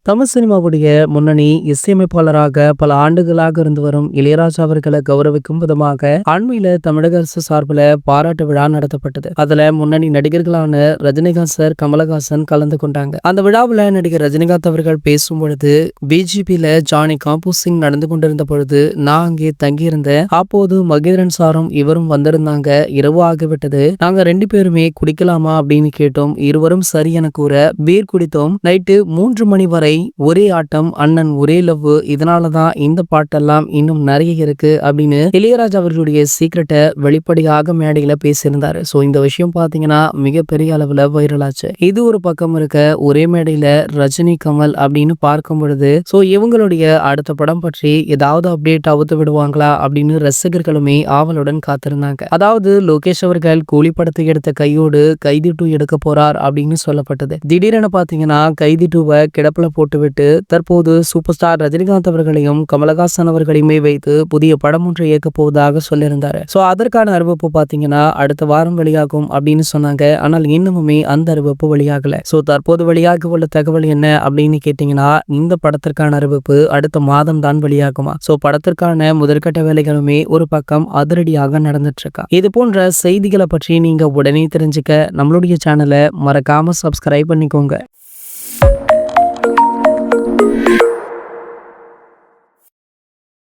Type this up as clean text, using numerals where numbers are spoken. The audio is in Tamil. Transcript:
தமிழ் சினிமாவுடைய முன்னணி இசையமைப்பாளராக பல ஆண்டுகளாக இருந்து வரும் இளையராஜா அவர்களை கௌரவிக்கும் விதமாக அண்மையில தமிழக அரசு சார்பில் பாராட்டு விழா நடத்தப்பட்டது. அதுல முன்னணி நடிகர்களான ரஜினிகாந்த் சார், கமலஹாசன் கலந்து கொண்டாங்க. அந்த விழாவில் நடிகர் ரஜினிகாந்த் அவர்கள் பேசும் பொழுது, பிஜேபியில ஜானி காம்போசிங் நடந்து கொண்டிருந்த பொழுது நான் அங்கே தங்கியிருந்தேன். அப்போது மகேந்திரன் சாரும் இவரும் வந்திருந்தாங்க. இரவு ஆகிவிட்டது. நாங்க 2 பேருமே குடிக்கலாமா அப்படின்னு கேட்டோம். இருவரும் சரி என கூற பீர் குடித்தோம். நைட்டு 3 மணி வரை ஒரே ஆட்டம், அண்ணன் ஒரே லவ். இதனாலதான் இந்த பாட்டெல்லாம் இன்னும் நிறைய இருக்கு அப்படின்னு இளையராஜா அவர்களுடைய சீக்கிரட்டை வெளிப்படையாக மேடையில பேசியிருந்தாரு. சோ இந்த விஷயம் பாத்தீங்கன்னா மிகப்பெரிய அளவுல வைரல் ஆச்சு. இது ஒரு பக்கம் இருக்க, ஒரே மேடையில ரஜினி, கமல் அப்படின்னு பார்க்கும் பொழுது சோ இவங்களுடைய அடுத்த படம் பற்றி ஏதாவது அப்டேட் அவுத்து விடுவாங்களா அப்படின்னு ரசிகர்களுமே ஆவலுடன் காத்திருந்தாங்க. அதாவது லோகேஷ் அவர்கள் கூலி படத்தை எடுத்த கையோடு கைதி 2 எடுக்க போறார் அப்படின்னு சொல்லப்பட்டது. திடீரென பாத்தீங்கன்னா கைதி 2 கிடப்புல போட்டுவிட்டு தற்போது சூப்பர் ஸ்டார் ரஜினிகாந்த் அவர்களையும் கமலஹாசன் அவர்களையுமே வைத்து புதிய படம் ஒன்றை இயக்க போவதாக சொல்லியிருந்தாரு. சோ அதற்கான அறிவிப்பு பாத்தீங்கன்னா அடுத்த வாரம் வெளியாகும் அப்படின்னு சொன்னாங்க. ஆனால் இன்னுமே அந்த அறிவிப்பு வெளியாகல. சோ தற்போது வெளியாக உள்ள தகவல் என்ன அப்படின்னு கேட்டீங்கன்னா, இந்த படத்திற்கான அறிவிப்பு அடுத்த மாதம் தான் வெளியாகுமா. சோ படத்திற்கான முதற்கட்ட வேலைகளுமே ஒரு பக்கம் அதிரடியாக நடந்துட்டு இருக்கா. இது போன்ற செய்திகளை பற்றி நீங்க உடனே தெரிஞ்சுக்க நம்மளுடைய சேனலை மறக்காம சப்ஸ்கிரைப் பண்ணிக்கோங்க.